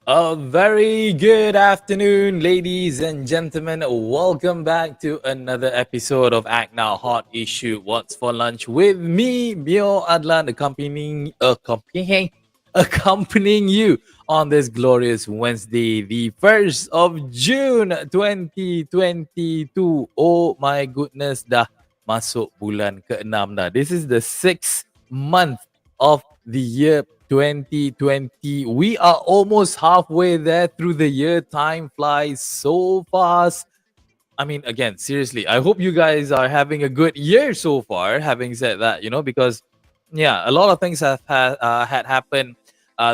A very good afternoon, ladies and gentlemen. Welcome back to another episode of ACTnow Hot Issue What's for Lunch with me, Mio Adlan, accompanying you on this glorious Wednesday, the 1st of June 2022. Oh my goodness, dah masuk bulan ke-6 dah. This is the 6th month of the year 2020. We are almost halfway there through the year. Time flies so fast. I mean, again, seriously, I hope you guys are having a good year so far. Having said that, because a lot of things have had happened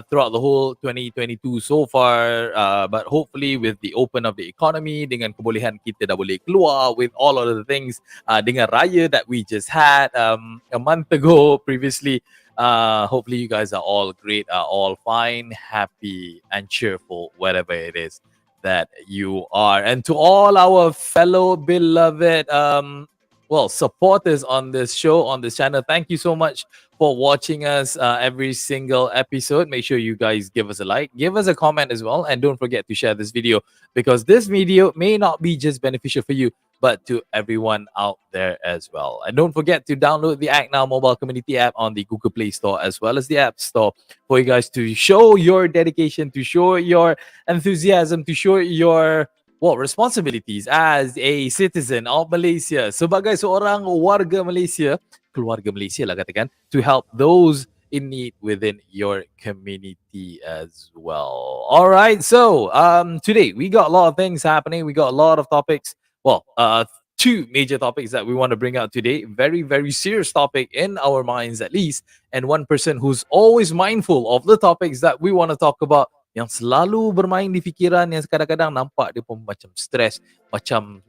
throughout the whole 2022 so far. But hopefully, with the open of the economy, dengan kebolehan kita dah boleh keluar, with all of the things, dengan raya that we just had a month ago previously. Hopefully you guys are all great, are all fine, happy, and cheerful, whatever it is that you are. And to all our fellow beloved supporters on this show, on this channel, thank you so much for watching us every single episode. Make sure you guys give us a like, give us a comment as well, and don't forget to share this video, because this video may not be just beneficial for you, but to everyone out there as well. And don't forget to download the ACTnow mobile community app on the Google Play Store as well as the App Store, for you guys to show your dedication, to show your enthusiasm, to show your responsibilities as a citizen of Malaysia. Sebagai seorang warga Malaysia, keluarga Malaysia lah katakan, to help those in need within your community as well. All right, so today we got a lot of things happening. We got a lot of topics. Two major topics that we want to bring out today. Very, very serious topic in our minds at least. And one person who's always mindful of the topics that we want to talk about, yang selalu bermain di fikiran, yang kadang-kadang nampak dia pun macam stress, macam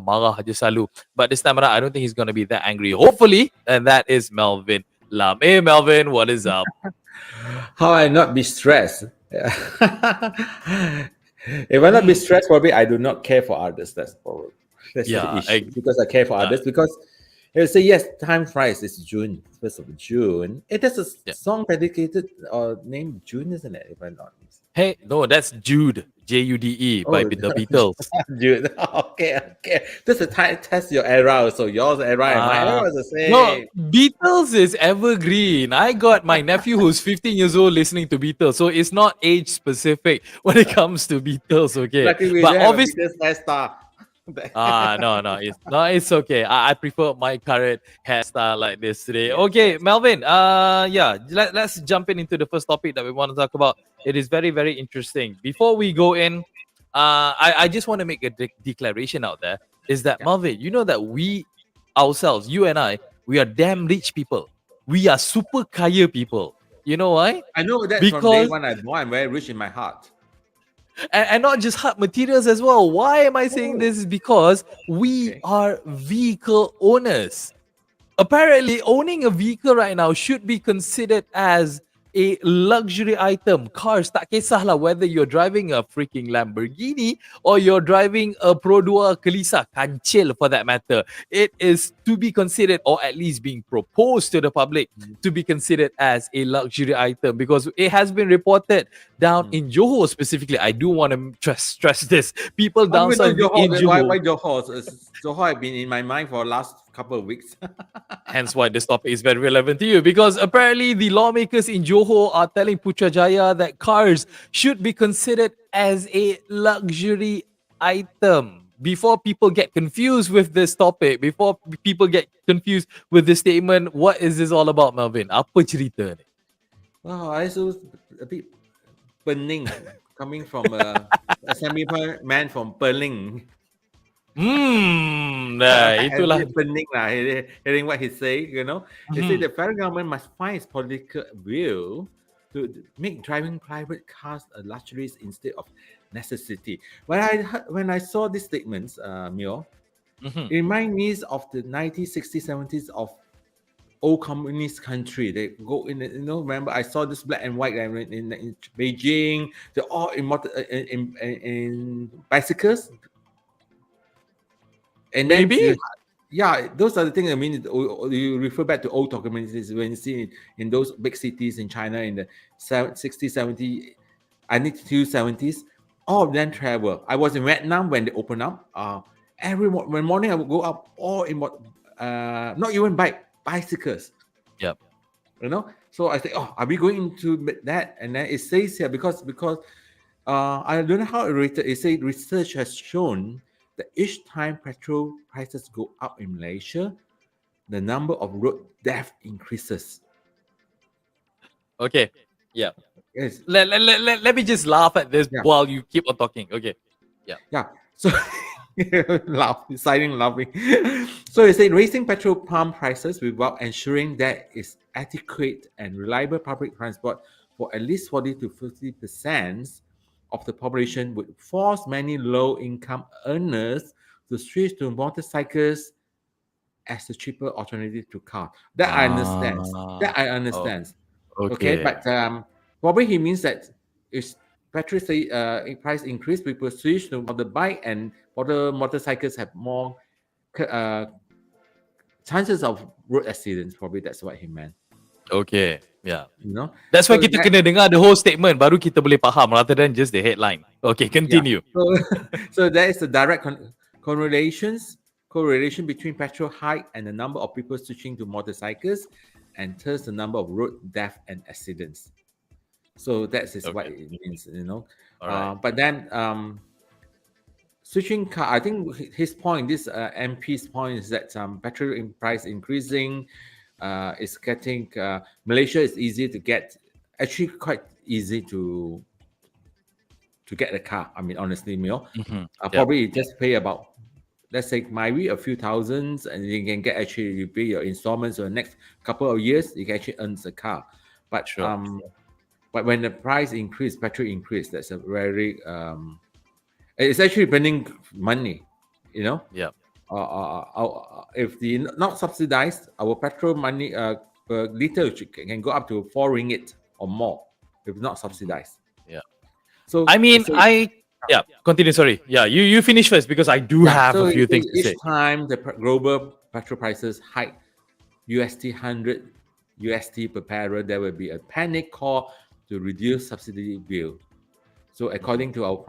marah aja selalu. But this time around, I don't think he's going to be that angry. Hopefully, and that is Melvin Lam. Hey, Melvin, what is up? How I not be stressed? If I not be stressed, probably I do not care for others. That's probably the issue. Because I care for others. Because you say yes, time flies. It's June, 1st of June. It is a song dedicated or named June, isn't it? If I'm not mistaken. Hey, no, that's Jude, Jude by the Beatles. Jude. Okay. This is a test your era. So yours era and my era is the same. No, Beatles is evergreen. I got my nephew who's 15 years old listening to Beatles, so it's not age specific when it comes to Beatles. Okay, luckily but obviously, hairstyle. No, it's okay. I prefer my current hairstyle like this today. Okay, Melvin. Let's jump into the first topic that we want to talk about. It is very, very interesting. Before we go in, I just want to make a declaration out there. Is that Melvin? You know that we ourselves, you and I, we are damn rich people. We are super kaya people. You know why? I know that because from day one I know I'm very rich in my heart. And not just hard materials as well. Why am I saying this? Is because we are vehicle owners. Apparently, owning a vehicle right now should be considered as a luxury item. Cars, tak kisahlah whether you're driving a freaking Lamborghini or you're driving a Pro 2 Kelisa, kancil for that matter. It is to be considered, or at least being proposed to the public, to be considered as a luxury item, because it has been reported down in Johor specifically. I do want to stress this. People down south in Johor. Why Johor? Johor have been in my mind for the last couple of weeks. Hence why this topic is very relevant to you, because apparently the lawmakers in Johor are telling Putrajaya that cars should be considered as a luxury item. Before people get confused with this topic, before people get confused with this statement, what is this all about, Melvin? Apa cerita ni? Wow, I saw a bit burning coming from a assemblyman from Perling. Itulah. Burning lah, hearing what he say, you know. He said the federal government must find its political will to make driving private cars a luxury instead of necessity. When I saw these statements, Mio, it reminds me of the 1960s, 70s of old communist country. They go in, you know. Remember, I saw this black and white in Beijing. They're all in bicycles. And then, those are the things. I mean, you refer back to old documentaries when you see in those big cities in China in the 60s, 70s, I need to 70s. All of them travel. I was in Vietnam when they opened up. Every morning I would go up all in not even bicycles. Yep. You know. So I say, are we going into that? And then it says here because I don't know how it rated. It says research has shown that each time petrol prices go up in Malaysia, the number of road deaths increases. Okay. Yeah. Yes. Let me just laugh at this while you keep on talking. Okay. Yeah. Yeah. So laughing. So it said raising petrol pump prices without ensuring that is adequate and reliable public transport for at least 40 to 50% of the population would force many low-income earners to switch to motorcycles as a cheaper alternative to car. That I understand. Okay, but probably he means that if petrol price increase, people switch to motorbike, and motorcycles have more chances of road accidents. Probably that's what he meant. Okay. Yeah. You know, that's why kita kena dengar the whole statement baru kita boleh faham rather than just the headline. Okay, continue. So there is a direct correlation between petrol hike and the number of people switching to motorcycles, and thus the number of road death and accidents. So that is what it means, you know. But then switching car, I think his point, this MP's point, is that petrol price increasing. Is getting Malaysia is easy to get, actually quite easy to get a car. I mean, honestly, Mio, probably you just pay about, let's say, maybe a few thousands, and you can get, actually you pay your installments for the next couple of years, you can actually earn a car. But but when the price increase, petrol increase, that's a very it's actually burning money, you know. Yeah. If the not subsidized, our petrol money per liter can go up to 4 ringgit or more if not subsidized. Yeah. So I mean, continue. Sorry. Yeah, you finish first because I do have a few things to say. Each time the global petrol prices hike $100 per barrel, there will be a panic call to reduce subsidy bill. So according to our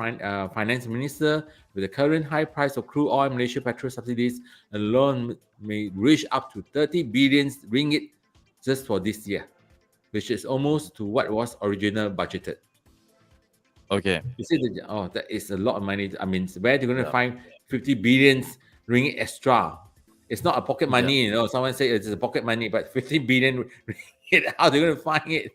finance minister, with the current high price of crude oil, Malaysia petrol subsidies alone may reach up to 30 billion ringgit just for this year, which is almost to what was originally budgeted. Okay. You see, that is a lot of money. I mean, where are you going to find 50 billion ringgit extra? It's not a pocket money, you know. Someone say it's a pocket money, but 50 billion ringgit, how are they going to find it?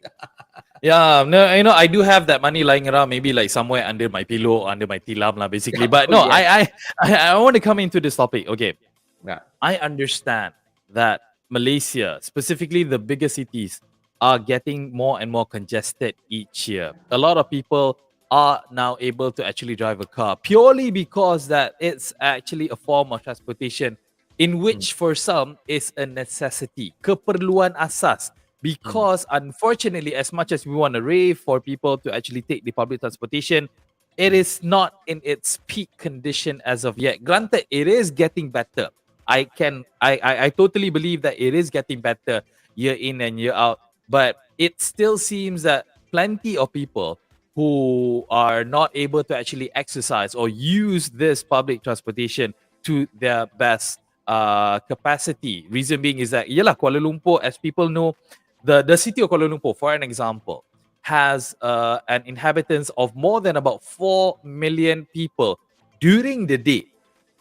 Yeah, no, you know, I do have that money lying around, maybe like somewhere under my pillow, under my tilam, basically. But no, I want to come into this topic. Okay. Yeah. I understand that Malaysia, specifically the bigger cities, are getting more and more congested each year. A lot of people are now able to actually drive a car purely because that it's actually a form of transportation in which for some is a necessity, keperluan asas. because unfortunately, as much as we want to rave for people to actually take the public transportation, it is not in its peak condition as of yet. Granted, it is getting better. I totally believe that it is getting better year in and year out, but it still seems that plenty of people who are not able to actually exercise or use this public transportation to their best capacity. Reason being is that, yalah, Kuala Lumpur, as people know, the city of Kuala Lumpur, for an example, has an inhabitants of more than about 4 million people during the day.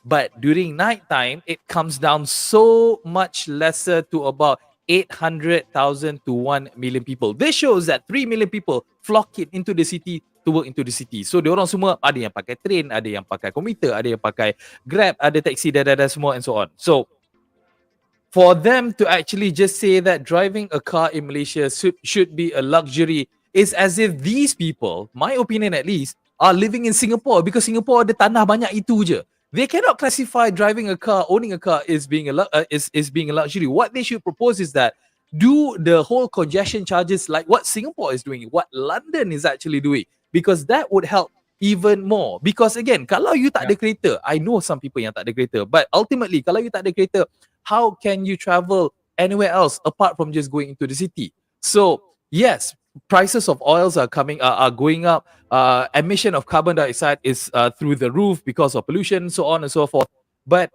But during nighttime, it comes down so much lesser to about 800,000 to 1 million people. This shows that 3 million people flock it into the city to work into the city. So, diorang semua ada yang pakai train, ada yang pakai commuter, ada yang pakai Grab, ada taxi, semua and so on. So, for them to actually just say that driving a car in Malaysia should be a luxury is as if these people, my opinion at least, are living in Singapore because Singapore ada tanah banyak itu je. They cannot classify driving a car, owning a car is being a luxury. What they should propose is that do the whole congestion charges like what Singapore is doing, what London is actually doing, because that would help even more. Because again, kalau you tak ada kereta, I know some people yang tak ada kereta, but ultimately, kalau you tak ada kereta, how can you travel anywhere else apart from just going into the city? So yes, prices of oils are going up. Emission of carbon dioxide is through the roof because of pollution, so on and so forth. But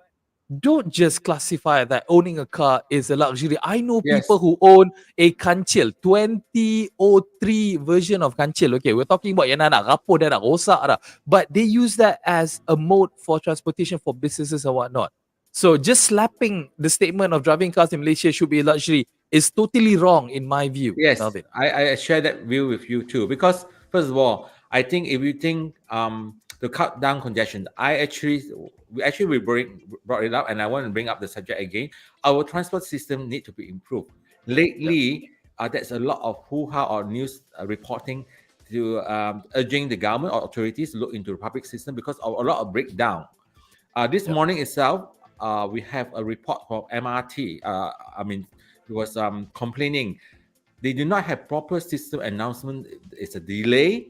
don't just classify that owning a car is a luxury. I know people who own a kancil, 2003 version of kancil. Okay, we're talking about yang nak rapuh dah, nak rosak dah. But they use that as a mode for transportation for businesses and whatnot. So just slapping the statement of driving cars in Malaysia should be a luxury is totally wrong in my view. Yes, I share that view with you too. Because first of all, I think if you think to cut down congestion, we brought it up, and I want to bring up the subject again. Our transport system need to be improved. Lately, there's a lot of hoo-ha or news reporting to urging the government or authorities to look into the public system because of a lot of breakdown. This morning itself, we have a report from MRT. It was complaining they do not have proper system announcement. It's a delay,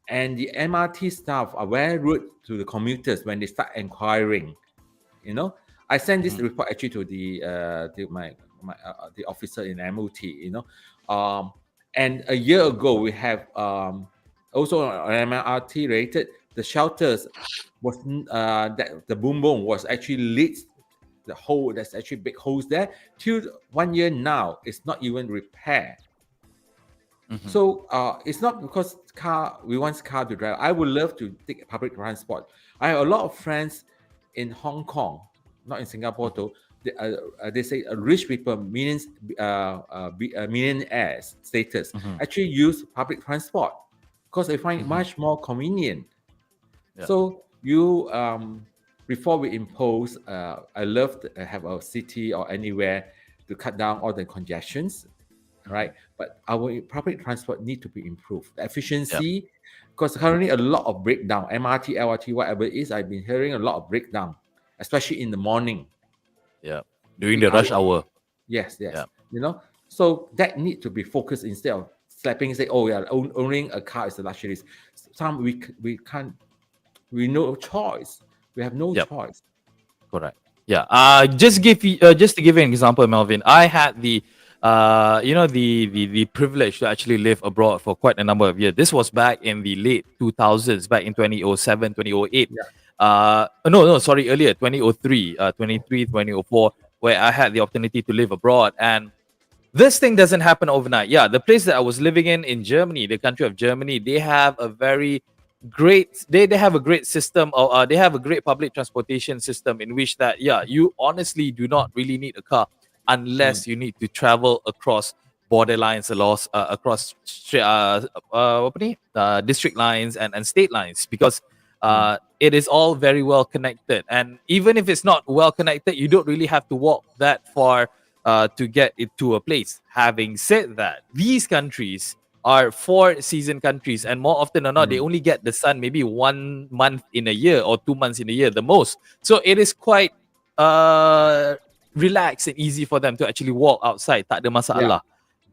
and the MRT staff are very rude to the commuters when they start inquiring. I sent this report actually to the officer in MOT. And a year ago we have also on MRT rated the shelters was that the boom was actually lit. The hole, there's actually big holes there. Till 1 year now, it's not even repaired. So it's not because we want car to drive. I would love to take public transport. I have a lot of friends in Hong Kong, not in Singapore though. They say rich people, millionaires status, actually use public transport because they find it much more convenient. So you before we impose, I love to have a city or anywhere to cut down all the congestions, right? But our public transport need to be improved. The efficiency, because currently a lot of breakdown, MRT, LRT, whatever it is, I've been hearing a lot of breakdown, especially in the morning. During the rush hour. Yes. So that need to be focused instead of slapping, say, owning a car is a luxury. Some we can't, no choice. We have no choice. Correct. Just to give you an example, Melvin, I had the privilege to actually live abroad for quite a number of years. This was back in the late 2000s, back in 2007, 2008. Earlier, 2003, 2004, where I had the opportunity to live abroad. And this thing doesn't happen overnight. The place that I was living in Germany, the country of Germany, they have a very great they have a great system, or they have a great public transportation system in which that you honestly do not really need a car unless you need to travel across border lines, across district lines and state lines, because it is all very well connected. And even if it's not well connected, you don't really have to walk that far to get it to a place. Having said that, these countries are 4-season countries, and more often than not, they only get the sun maybe 1 month in a year or 2 months in a year the most. So it is quite relaxed and easy for them to actually walk outside. Tak ada masalah.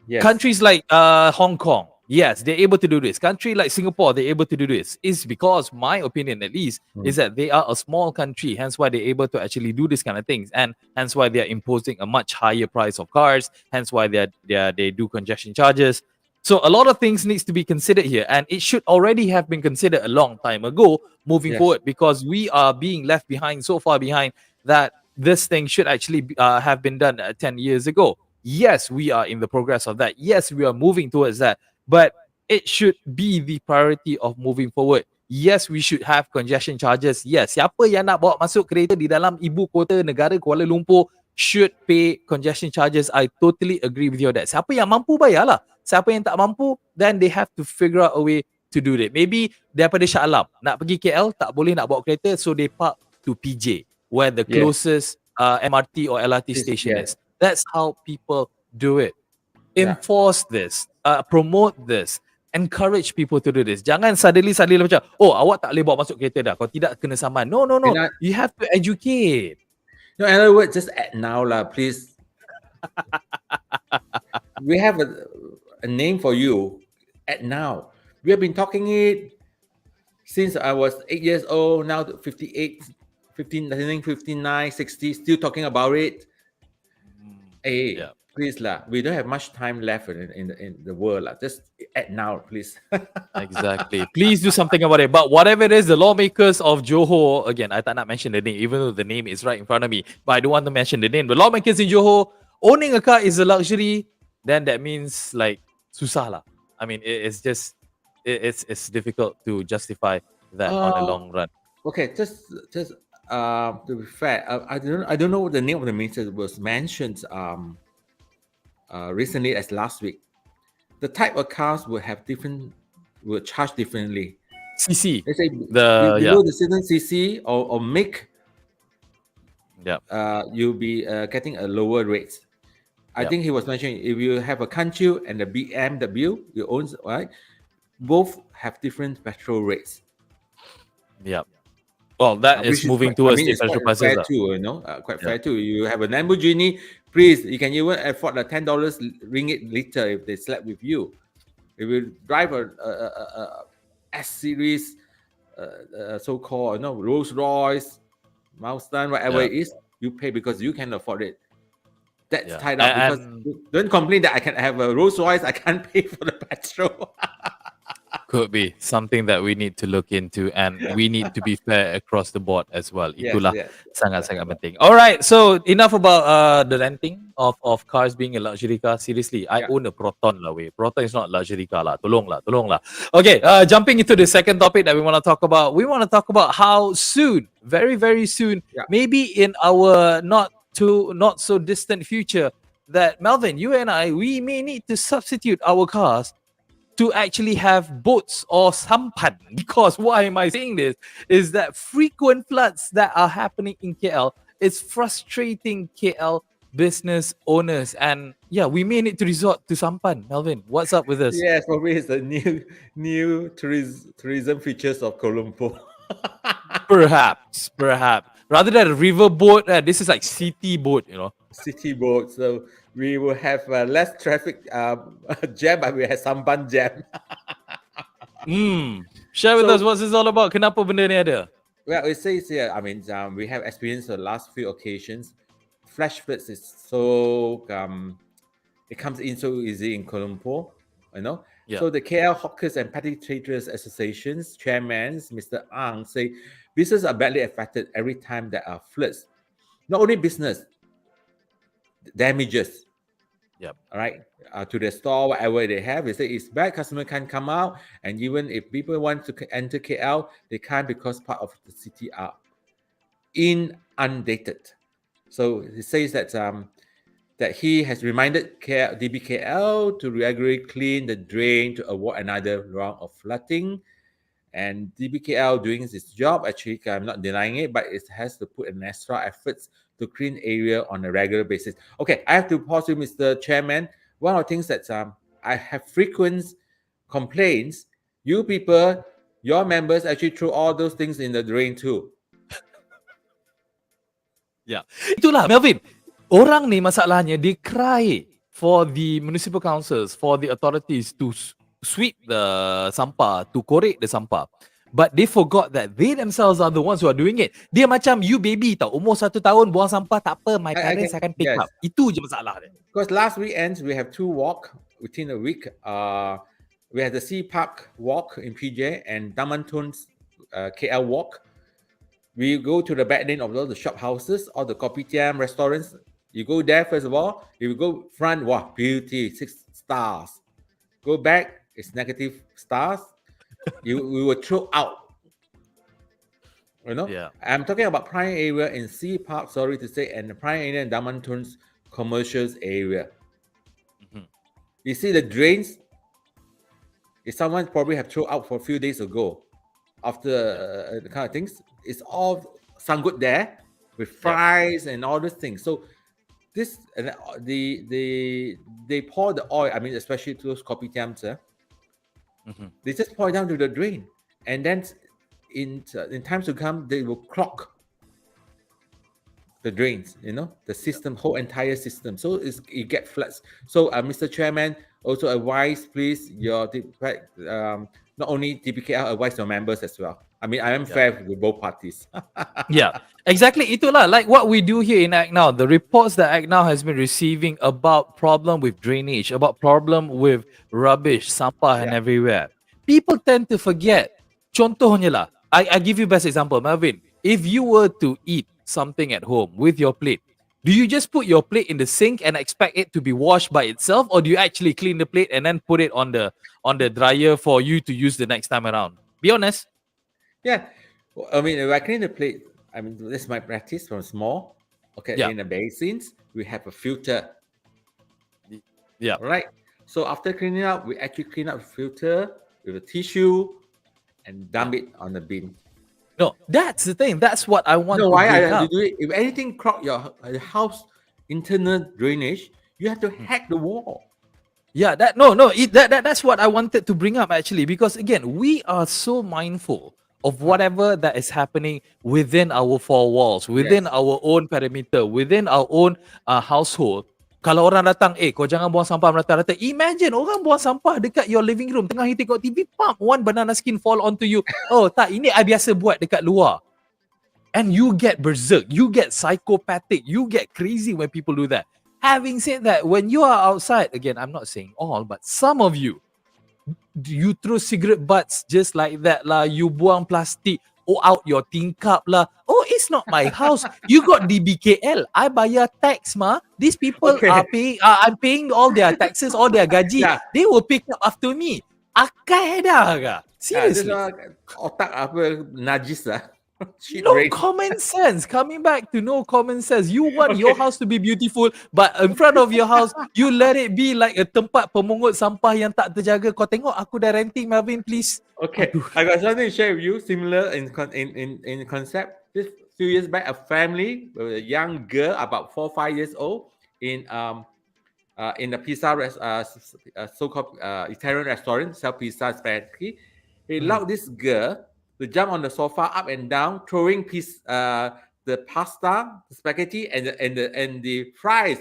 Yes. Countries like Hong Kong, yes, they're able to do this. Country like Singapore, they're able to do this. Is because my opinion, at least, is that they are a small country, hence why they're able to actually do this kind of things, and hence why they are imposing a much higher price of cars. Hence why they do congestion charges. So a lot of things needs to be considered here, and it should already have been considered a long time ago moving Yes. forward, because we are being left behind, so far behind, that this thing should actually have been done 10 years ago. Yes, we are in the progress of that. Yes, we are moving towards that. But it should be the priority of moving forward. Yes, we should have congestion charges. Yes, siapa yang nak bawa masuk kereta di dalam ibu kota negara Kuala Lumpur should pay congestion charges. I totally agree with you on that. Siapa yang mampu bayarlah. Siapa yang tak mampu, then they have to figure out a way to do that. Maybe daripada Shah Alam nak pergi KL, tak boleh nak bawa kereta, so they park to PJ, where the closest MRT or LRT station is. That's how people do it. Enforce this, promote this, encourage people to do this. Jangan suddenly macam, oh, awak tak boleh bawa masuk kereta dah, kalau tidak kena saman. No. You have to educate. No, in other words, just ACTnow lah, please. We have a name for you, ACTnow. We have been talking it since I was 8 years old, now 58, 15, I think 59, 60, still talking about it. Hey, please lah. We don't have much time left in the world lah. Just ACTnow, please. Exactly. Please do something about it. But whatever it is, the lawmakers of Johor, again, I tak nak mention the name, even though the name is right in front of me, but I don't want to mention the name. The lawmakers in Johor, owning a car is a luxury, then that means like susah lah. I mean, it's just, it's difficult to justify that on the long run. Okay, just to be fair, I don't know what the name of the minister was mentioned recently as last week. The type of cars will charge differently. CC. They say below the certain CC or make, you'll be getting a lower rate. I think he was mentioning if you have a Country and a BMW you own, right? Both have different petrol rates. Yeah. Well, that is moving towards the petrol prices. Fair too, you know, quite fair too. You have a Lamborghini, please, you can even afford a $10 ringgit liter if they slept with you. If you drive a S series, so-called, you know, Rolls Royce, Mustang, whatever it is, you pay because you can afford it. That's tied up, because don't complain that I can have a Rolls Royce, I can't pay for the petrol. Could be something that we need to look into, and we need to be fair across the board as well. Itulah sangat-sangat penting. All right, so enough about the renting of cars being a luxury car. Seriously, I own a Proton lah. Proton is not luxury car lah. Tolonglah. Okay, jumping into the second topic that we want to talk about. We want to talk about how soon, very, very soon, maybe in our not so distant future, that Melvin, you and I, we may need to substitute our cars to actually have boats or sampan. Because why am I saying this? Is that frequent floods that are happening in KL is frustrating KL business owners. And we may need to resort to sampan. Melvin, what's up with this? Yes, probably it's the new tourism features of Kuala Lumpur. Perhaps. Rather than a river boat, this is like city boat, you know. City boat. So we will have less traffic jam, but we have sampan jam. Share with us what's this all about. Kenapa benda ni ada? Well, it says here, I mean, we have experienced the last few occasions. Flash floods is so, it comes in so easy in Kuala Lumpur, you know. So the KL Hawkers and Petty Traders Association's chairman, Mr. Ang, say businesses are badly affected every time there are floods. Not only business, damages. All right, to the store, whatever they have. They say it's bad, customer can't come out, and even if people want to enter KL, they can't because part of the city are inundated. So he says that that he has reminded DBKL to regularly clean the drain to avoid another round of flooding. And DBKL doing its job, actually, I'm not denying it, but it has to put an extra efforts to clean area on a regular basis. Okay, I have to pause you, Mr. Chairman. One of the things that I have frequent complaints, you people, your members actually throw all those things in the drain too. Itulah, Melvin. Orang ni masalahnya, they cry for the municipal councils, for the authorities to sweep the sampah, to korek the sampah. But they forgot that they themselves are the ones who are doing it. Dia macam you baby tau, umur 1 tahun buang sampah tak apa, my I parents can, akan pick yes. up. Itu je masalah dia. Because last weekend we have 2 walk within a week. We had the Sea Park walk in PJ and Damantun's KL walk. We go to the back lane of all the shop houses, all the kopitiam restaurants. You go there first of all. You go front, wow, beauty, 6 stars. Go back, it's negative stars. We were thrown out. You know, Yeah. I'm talking about prime area in Sea Park, sorry to say, and the prime area in Damantun's commercials area. You see the drains. If someone probably have thrown out for a few days ago, after the kind of things, it's all sangkut there with fries and all these things. So this they pour the oil. I mean, especially to those kopitiams, they just pour it down to the drain, and then in times to come, they will clog the drains. You know, the system, whole entire system. So it get floods. So, Mr. Chairman, also advise, please, your not only DPKL, advise your members as well. I mean, I am fair with both parties. Yeah, exactly. Itulah like what we do here in ACTnow. The reports that ACTnow has been receiving about problem with drainage, about problem with rubbish, sampah and everywhere. People tend to forget. Contohnya lah, I give you best example, Melvin. If you were to eat something at home with your plate, do you just put your plate in the sink and expect it to be washed by itself, or do you actually clean the plate and then put it on the dryer for you to use the next time around? Be honest. Yeah, I mean, if I clean the plate, I mean, this is my practice from small. Okay, in the basins, we have a filter. Yeah. Right. So after cleaning up, we actually clean up the filter with a tissue and dump it on the bin. No, that's the thing. That's what I want to why I bring have up. to do it? If anything clog your house internal drainage, you have to hack the wall. Yeah, that's what I wanted to bring up actually, because again, we are so mindful of whatever that is happening within our four walls, within our own perimeter, within our own household. Kalau orang datang, kau jangan buang sampah merata-rata. Imagine orang buang sampah dekat your living room, tengah you tengok TV, pam, one banana skin fall onto you. Oh tak, ini I biasa buat dekat luar. And you get berserk, you get psychopathic, you get crazy when people do that. Having said that, when you are outside, again, I'm not saying all, but some of you throw cigarette butts just like that lah. You buang plastic out your tingkap lah. Oh, it's not my house. You got DBKL. I bayar tax mah. These people are paying. I'm paying all their taxes, all their gaji. They will pick up after me. Akai dah ke? Seriously. Otak apa najis lah. No common sense. Coming back to no common sense. You want your house to be beautiful, but in front of your house, you let it be like a tempat pemungut sampah yang tak terjaga. Kau tengok aku dah renting, Melvin, please. Okay, I got something to share with you, similar in concept. This few years back, a family with a young girl, about 4 or 5 years old, in the pizza so-called Italian restaurant, sell pizza spaghetti. They allowed this girl to jump on the sofa up and down, throwing the pasta, the spaghetti, and the fries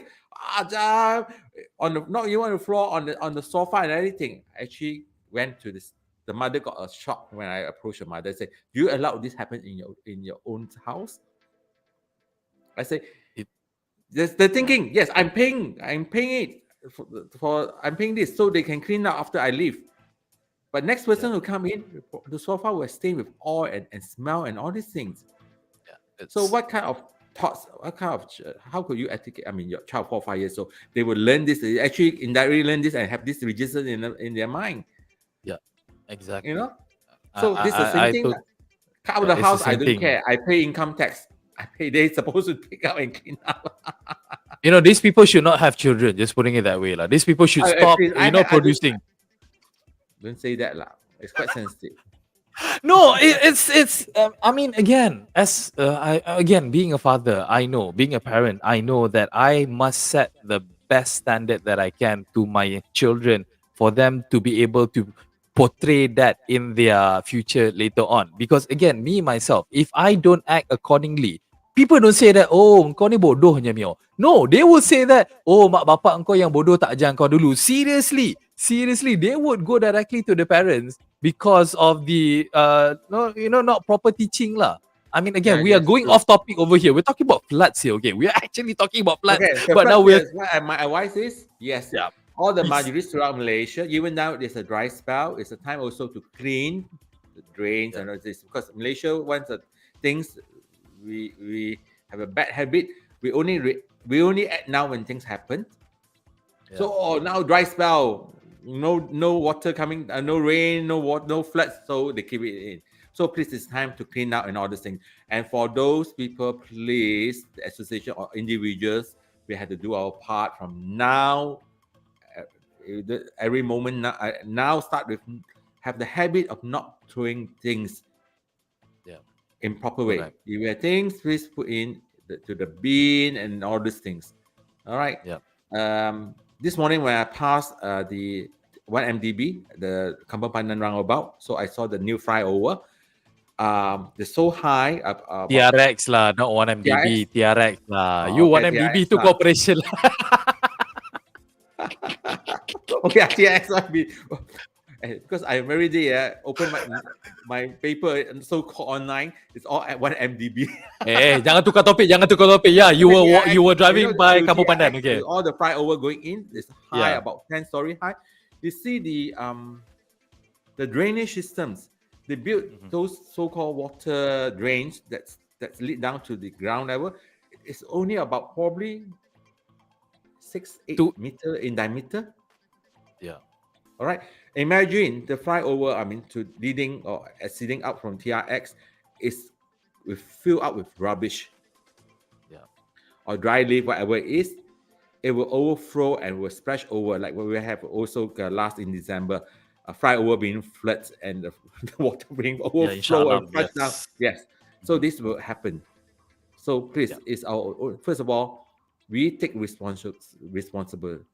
on the not even on the floor, on the sofa and everything. Actually went to this. The mother got a shock when I approached the mother. Said, "Do you allow this happen in your own house?" I say, "The thinking. Yes, I'm paying it for I'm paying this so they can clean up after I leave." But next person who come in, the sofa will stain with oil and smell and all these things. So what kind of thoughts, how could you educate, I mean, your child 4 or 5 years old, they will learn this, they actually indirectly learn this and have this registered in their mind. Yeah, exactly. You know? So this is the same thing. Out of the house, I don't care. I pay income tax. They're supposed to pick up and clean up. You know, these people should not have children, just putting it that way. These people should stop, producing. Don't say that lah. It's quite sensitive. No, it's. I mean, again, as being a father, I know, being a parent, I know that I must set the best standard that I can to my children for them to be able to portray that in their future later on. Because again, me myself, if I don't act accordingly, people don't say that, oh, kau ni bodohnya Mio. No, they will say that, oh, mak bapak kau yang bodoh tak ajar kau dulu. Seriously, they would go directly to the parents because of the, not proper teaching lah. I mean, again, we are going off topic over here. We're talking about floods here, okay? We are actually talking about floods. Okay, so but now we're... my advice is, yes, all the marjories throughout Malaysia, even now there's a dry spell, it's a time also to clean the drains and all this. Because Malaysia, once the things, we have a bad habit, we only act now when things happen. So now dry spell, no water coming, no rain, no water, no floods, so they keep it in. So please, it's time to clean out and all these things. And for those people, please, the association or individuals, we have to do our part from now. Every moment now start with, have the habit of not throwing things in proper way. Correct. If you have things, please put in to the bin and all these things. All right. This morning when I passed the 1MDB, the Kampung Pandan roundabout, so I saw the new flyover. They're so high. TRX lah, not 1MDB. TRX lah. You 1MDB to corporation lah. Okay, TRX lah. Because I every day open my paper and so-called online, it's all at 1MDB. Jangan tukar topik. Yeah, you were driving by Kampung Pandan. Okay. All the flyover going in is high, about 10-story high. You see the drainage systems. They built those so-called water drains that's lead down to the ground level. It's only about probably 6-8 meter in diameter. Yeah. All right. Imagine the flyover, to leading or exceeding out from TRX is filled up with rubbish. Yeah. Or dry leaf, whatever it is, it will overflow and will splash over, like what we have also last in December. A flyover being flooded and the water being overflow and flushed down. Yes. So this will happen. So please, it's our first of all, we take responsible.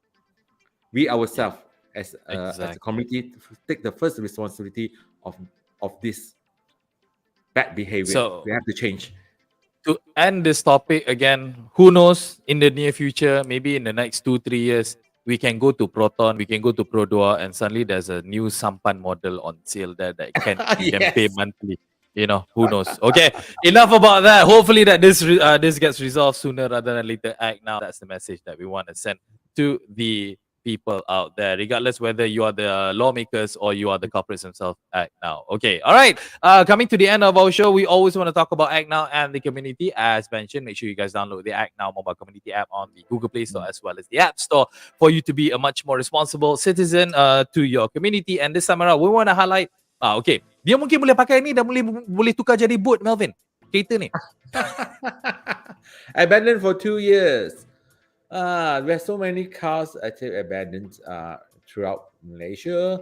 We ourselves as a community take the first responsibility of this bad behavior. So we have to change. To end this topic again, who knows, in the near future, maybe in the next 2-3 years, we can go to Proton, we can go to Pro2 and suddenly there's a new sampan model on sale there that can pay monthly. Who knows? Okay, enough about that. Hopefully that this gets resolved sooner rather than later. ACTnow, that's the message that we want to send to the people out there, regardless whether you are the lawmakers or you are the corporates themselves. ACTnow. Okay, all right. Coming to the end of our show, we always want to talk about ACTnow and the community. As mentioned, make sure you guys download the ACTnow mobile community app on the Google Play Store as well as the App Store for you to be a much more responsible citizen to your community. And this time around, we want to highlight. Okay, dia mungkin boleh pakai ni dan boleh tukar jadi boat, Melvin. Kereta ni. Abandoned for 2 years. There are so many cars actually abandoned throughout Malaysia.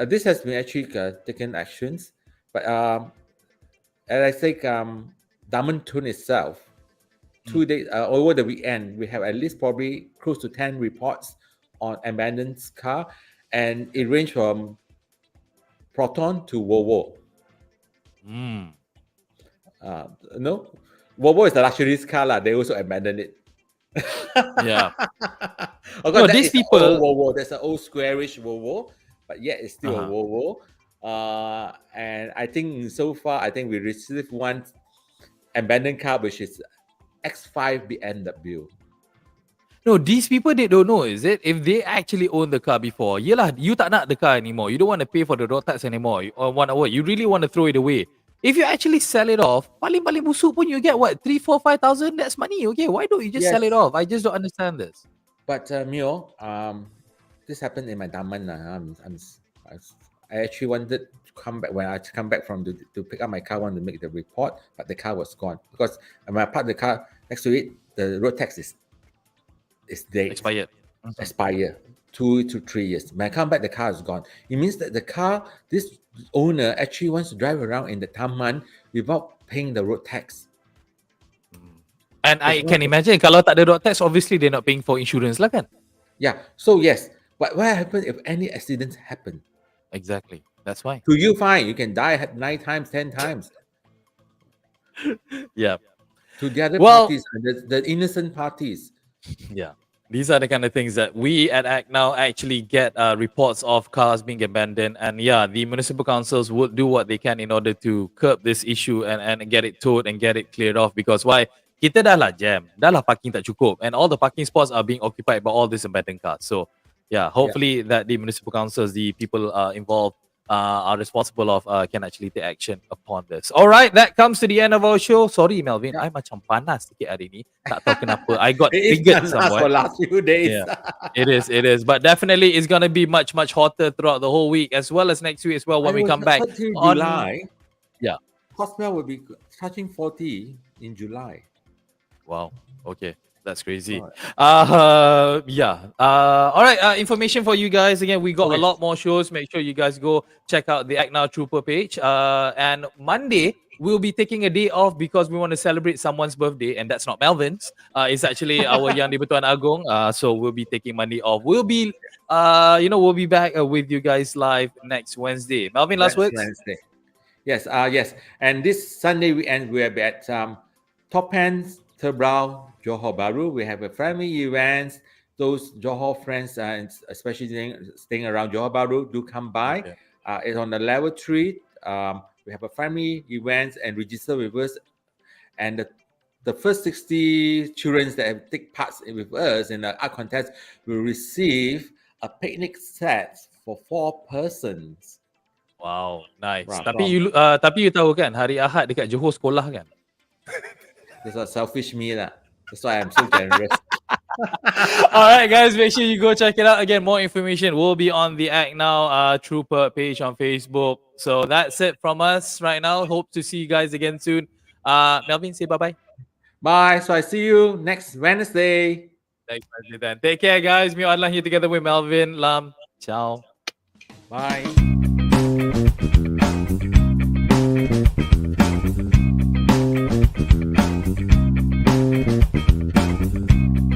This has been actually taken actions, but as I think, Diamond Tune itself, 2 days over the weekend, we have at least probably close to 10 reports on abandoned car, and it ranged from Proton to Volvo. No. Volvo is the luxury car lah. They also abandoned it. Yeah. No, these people. Volvo. There's an old squarish Volvo, but yet it's still a Volvo. And I think so far, we received one abandoned car, which is X5 BMW. No, these people, they don't know, is it? If they actually own the car before, yelah, you tak nak the car anymore. You don't want to pay for the road tax anymore. Or you really want to throw it away. If you actually sell it off, paling busuk pun you get what, 3, 4, 5,000? That's money, okay? Why don't you just sell it off? I just don't understand this. But Mio, this happened in my Daman. I actually wanted to come back when I come back from to pick up my car, wanted to make the report, but the car was gone because when I parked the car next to it, the road tax is dead. Expired 2 to 3 years. When I come back, the car is gone. It means that the car, this owner actually wants to drive around in the Taman without paying the road tax. And I can imagine kalau tak ada road tax, obviously they're not paying for insurance lah kan? Yeah. So yes, but what happens if any accidents happen? Exactly. That's why. To you, fine. You can die 9 times, 10 times. Yeah. To the other Well, parties, the innocent parties. yeah. These are the kind of things that we at ACTnow actually get reports of cars being abandoned. And yeah, the municipal councils would do what they can in order to curb this issue and get it towed and get it cleared off. Because why? Kita dah lah jam. Dah lah parking tak cukup. And all the parking spots are being occupied by all these abandoned cars. So yeah, hopefully that the municipal councils, the people involved, are responsible of can actually take action upon this. All right, that comes to the end of our show. Sorry, Melvin, I macam panas sikit hari ni. Tak tahu kenapa. I got triggered somewhere. For last few days. Yeah, it is. But definitely, it's gonna be much hotter throughout the whole week, as well as next week as well when we come back. July. Yeah. Cosmel will be touching 40 in July. Wow. Okay. That's crazy. Right. Yeah. All right. Information for you guys. Again, we got a lot more shows. Make sure you guys go check out the ACTnow Trooper page. And Monday, we'll be taking a day off because we want to celebrate someone's birthday, and that's not Melvin's. It's actually our Yang di Betuan Agong. So we'll be taking Monday off. We'll be, we'll be back with you guys live next Wednesday. Melvin, last words? Wednesday. Yes. Yes. And this Sunday weekend, we'll be at Top Hands, Terbral, Johor Bahru. We have a family events. Those Johor friends, especially staying around Johor Bahru, do come by. Okay. It's on the level 3. We have a family events and register with us. And the first 60 children that have take part with us in the art contest will receive a picnic set for 4 persons. Wow, nice. Tapi you tahu kan, hari Ahad dekat Johor sekolah kan? That's what selfish me lah. That's why I'm so generous. All right, guys, make sure you go check it out. Again, more information will be on the ACTnow Trooper page on Facebook. So that's it from us right now. Hope to see you guys again soon. Melvin, say bye-bye. Bye. So I see you next Wednesday. Thanks, then. Take care, guys. Me and Adlan here together with Melvin Lam. Ciao. Bye.